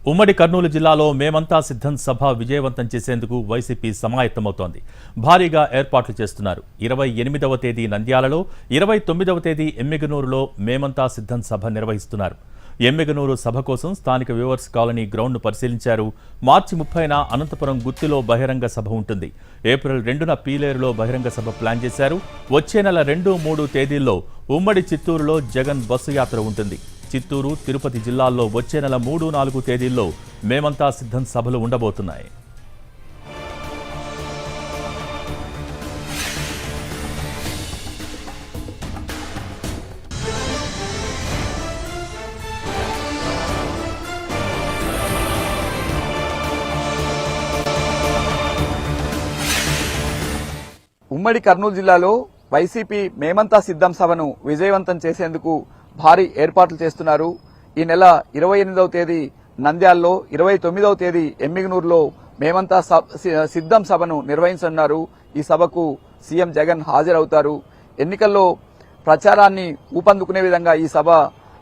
ఉమ్మడి కర్నూలు జిల్లాలో మేమంతా సిద్ధం సభ విజయవంతం చేసేందుకు వైసీపీ సమాయత్తమవుతోంది. భారీగా ఏర్పాట్లు చేస్తున్నారు. 28వ తేదీ నంద్యాలలో, 29వ తేదీ ఎమ్మిగనూరులో మేమంతా సిద్ధం సభ నిర్వహిస్తున్నారు. ఎమ్మిగనూరు సభ కోసం స్థానిక వ్యూవర్స్ కాలనీ గ్రౌండ్ను పరిశీలించారు. మార్చి 30న అనంతపురం గుత్తిలో బహిరంగ సభ ఉంటుంది. ఏప్రిల్ 2న పీలేరులో బహిరంగ సభ ప్లాన్ చేశారు. వచ్చే నెల 2, 3 తేదీల్లో ఉమ్మడి చిత్తూరులో జగన్ బస్సు యాత్ర ఉంటుంది. చిత్తూరు, తిరుపతి జిల్లాల్లో వచ్చే నెల 3, 4 తేదీల్లో మేమంతా సిద్ధం సభలు ఉండబోతున్నాయి. ఉమ్మడి కర్నూలు జిల్లాలో వైసీపీ మేమంతా సిద్ధం సభను విజయవంతం చేసేందుకు భారీ ఏర్పాట్లు చేస్తున్నారు. ఈ నెల 28వ తేదీ నంద్యాలలో, 29వ తేదీ ఎమ్మిగనూరులో మేమంతా సిద్ధం సభను నిర్వహించనున్నారు. ఈ సభకు సీఎం జగన్ హాజరవుతారు. ఎన్నికల్లో ప్రచారాన్ని ఊపందుకునే విధంగా ఈ సభ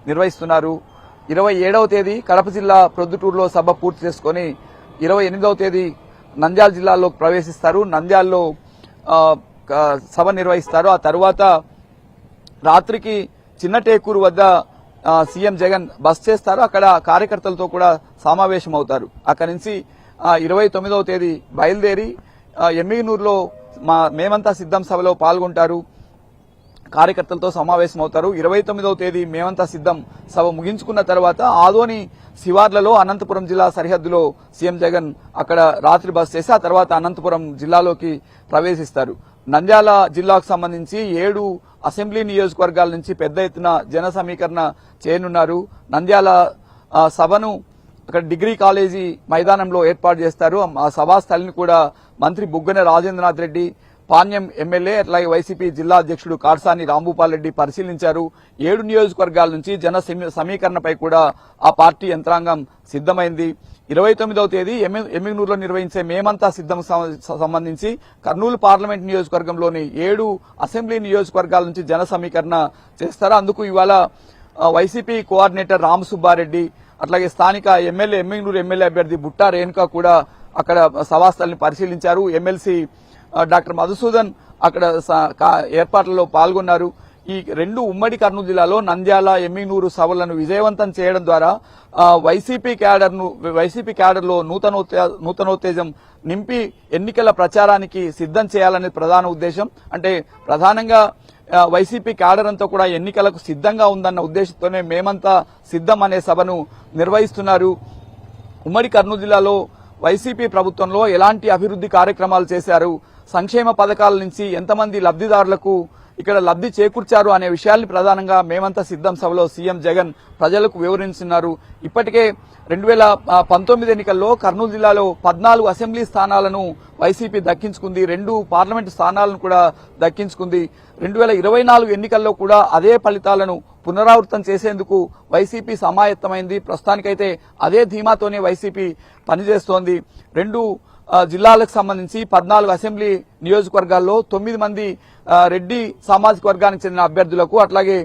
నిర్వహిస్తున్నారు. 27వ తేదీ కడప జిల్లా ప్రొద్దుటూరులో సభ పూర్తి చేసుకుని 28వ తేదీ నంద్యాల జిల్లాలో ప్రవేశిస్తారు. నంద్యాలలో సభ నిర్వహిస్తారు. ఆ తర్వాత రాత్రికి చిన్న టేకూరు వద్ద సీఎం జగన్ బస్ చేస్తారు. అక్కడ కార్యకర్తలతో కూడా సమావేశం అవుతారు. అక్కడి నుంచి 29వ తేదీ బయలుదేరి ఎమ్మిగనూరులో మేమంతా సిద్ధం సభలో పాల్గొంటారు. కార్యకర్తలతో సమావేశం అవుతారు. 29వ తేదీ మేమంతా సిద్ధం సభ ముగించుకున్న తర్వాత ఆదోని శివార్లలో అనంతపురం జిల్లా సరిహద్దులో సీఎం జగన్ అక్కడ రాత్రి బస్ చేసి ఆ తర్వాత అనంతపురం జిల్లాలోకి ప్రవేశిస్తారు. నంద్యాల జిల్లాకు సంబంధించి 7 అసెంబ్లీ నియోజకవర్గాల నుంచి పెద్ద ఎత్తున జన సమీకరణ చేయనున్నారు. నంద్యాల సభను అక్కడ డిగ్రీ కాలేజీ మైదానంలో ఏర్పాటు చేస్తారు. ఆ సభాస్థలిని కూడా మంత్రి బుగ్గన రాజేంద్రనాథ్ రెడ్డి, పాణ్యం ఎమ్మెల్యే అట్లాగే వైసీపీ జిల్లా అధ్యక్షుడు కాటసాని రాంభూపాల్ రెడ్డి పరిశీలించారు. 7 నియోజకవర్గాల నుంచి జన సమీకరణపై కూడా ఆ పార్టీ యంత్రాంగం సిద్దమైంది. 29వ తేదీ ఎమ్మిగనూరులో నిర్వహించే మేమంతా సిద్ధం సంబంధించి కర్నూలు పార్లమెంట్ నియోజకవర్గంలోని 7 అసెంబ్లీ నియోజకవర్గాల నుంచి జన సమీకరణ చేస్తారు. అందుకు ఇవాళ వైసీపీ కోఆర్డినేటర్ రామసుబ్బారెడ్డి అట్లాగే స్థానిక ఎమ్మిగనూరు ఎమ్మెల్యే అభ్యర్థి బుట్టా రేణుక కూడా అక్కడ సభాస్థలిని పరిశీలించారు. ఎమ్మెల్సీ డాక్టర్ మధుసూదన్ అక్కడ ఏర్పాట్లలో పాల్గొన్నారు. ఈ 2 ఉమ్మడి కర్నూలు జిల్లాలో నంద్యాల, ఎమ్మిగనూరు సభలను విజయవంతం చేయడం ద్వారా వైసీపీ క్యాడర్లో నూతనోత్తేజం నింపి ఎన్నికల ప్రచారానికి సిద్ధం చేయాలనేది ప్రధాన ఉద్దేశం. అంటే ప్రధానంగా వైసీపీ క్యాడర్ అంతా కూడా ఎన్నికలకు సిద్ధంగా ఉందన్న ఉద్దేశంతోనే మేమంతా సిద్ధం అనే సభను నిర్వహిస్తున్నారు. ఉమ్మడి కర్నూలు జిల్లాలో వైసీపీ ప్రభుత్వంలో ఎలాంటి అభివృద్ధి కార్యక్రమాలు చేశారు, సంక్షేమ పథకాల నుంచి ఎంతమంది లబ్ధిదారులకు ఇక్కడ లబ్ధి చేకూర్చారు అనే విషయాల్ని ప్రధానంగా మేమంతా సిద్ధం సభలో సీఎం జగన్ ప్రజలకు వివరించున్నారు. ఇప్పటికే 2019 ఎన్నికల్లో కర్నూలు జిల్లాలో 14 అసెంబ్లీ స్థానాలను వైసీపీ దక్కించుకుంది. 2 పార్లమెంటు స్థానాలను కూడా దక్కించుకుంది. 2024 ఎన్నికల్లో కూడా అదే ఫలితాలను పునరావృతం చేసేందుకు వైసీపీ సమాయత్తమైంది. ప్రస్తుతానికైతే అదే ధీమాతోనే వైసీపీ పనిచేస్తోంది. 2 జిల్లాలకు సంబంధించి 14 అసెంబ్లీ నియోజకవర్గాల్లో 9 మంది రెడ్డి సామాజిక వర్గానికి చెందిన అభ్యర్థులకు, అట్లాగే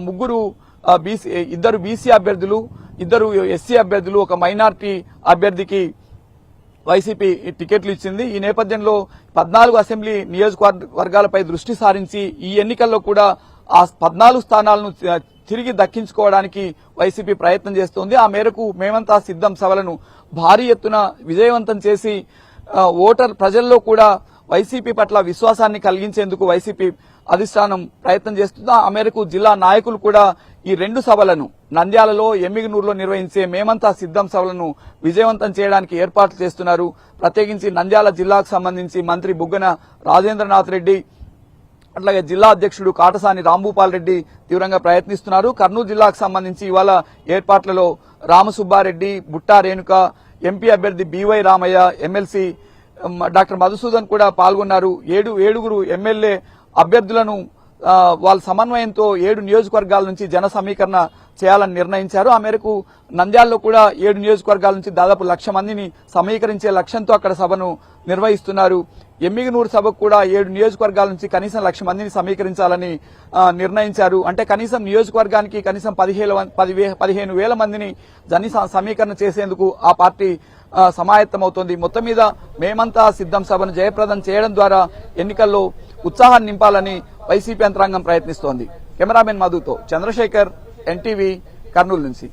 2 బీసీ అభ్యర్థులు, 2 ఎస్సీ అభ్యర్థులు, ఒక మైనార్టీ అభ్యర్థికి వైసీపీ టికెట్లు ఇచ్చింది. ఈ నేపథ్యంలో 14 అసెంబ్లీ నియోజకవర్గాలపై దృష్టి సారించి ఈ ఎన్నికల్లో కూడా ఆ 14 స్థానాలను తిరిగి దక్కించుకోవడానికి వైసీపీ ప్రయత్నం చేస్తోంది. ఆ మేరకు మేమంతా సిద్ధం సభలను భారీ ఎత్తున విజయవంతం చేసి ప్రజల్లో కూడా వైసీపీ పట్ల విశ్వాసాన్ని కలిగించేందుకు వైసీపీ అధిష్టానం ప్రయత్నం చేస్తుంది. ఆ మేరకు జిల్లా నాయకులు కూడా ఈ 2 సభలను నంద్యాలలో, ఎమ్మిగనూరులో నిర్వహించే మేమంతా సిద్ధం సభలను విజయవంతం చేయడానికి ఏర్పాట్లు చేస్తున్నారు. ప్రత్యేకించి నంద్యాల జిల్లాకు సంబంధించి మంత్రి బుగ్గన రాజేంద్రనాథ్ రెడ్డి అట్లాగే జిల్లా అధ్యక్షుడు కాటసాని రాంభూపాల్ రెడ్డి తీవ్రంగా ప్రయత్నిస్తున్నారు. కర్నూలు జిల్లాకు సంబంధించి ఇవాళ ఏర్పాట్లలో రామసుబ్బారెడ్డి, బుట్టా రేణుక, ఎంపీ అభ్యర్థి BY Ramaiah, MLC doctor Madhusudan కూడా పాల్గొన్నారు. 7 ఎమ్మెల్యే అభ్యర్థులను వాళ్ళ సమన్వయంతో 7 నియోజకవర్గాల నుంచి జన సమీకరణ చేయాలని నిర్ణయించారు. ఆ మేరకు నంద్యాలలో కూడా 7 నియోజకవర్గాల నుంచి దాదాపు 1,00,000 మందిని సమీకరించే లక్ష్యంతో అక్కడ సభను నిర్వహిస్తున్నారు. ఎమ్మిగనూరు సభకు కూడా 7 నియోజకవర్గాల నుంచి కనీసం 1,00,000 మందిని సమీకరించాలని నిర్ణయించారు. అంటే కనీసం నియోజకవర్గానికి కనీసం 15,000 మందిని సమీకరణ చేసేందుకు ఆ పార్టీ సమాయత్తమవుతోంది. మొత్తం మీద మేమంతా సిద్ధం సభను జయప్రదం చేయడం ద్వారా ఎన్నికల్లో ఉత్సాహాన్ని నింపాలని వైసీపీ యంత్రాంగం ప్రయత్నిస్తోంది. కెమెరామెన్ మధుతో చంద్రశేఖర్, ఎన్టీవీ, కర్నూలు నుంచి.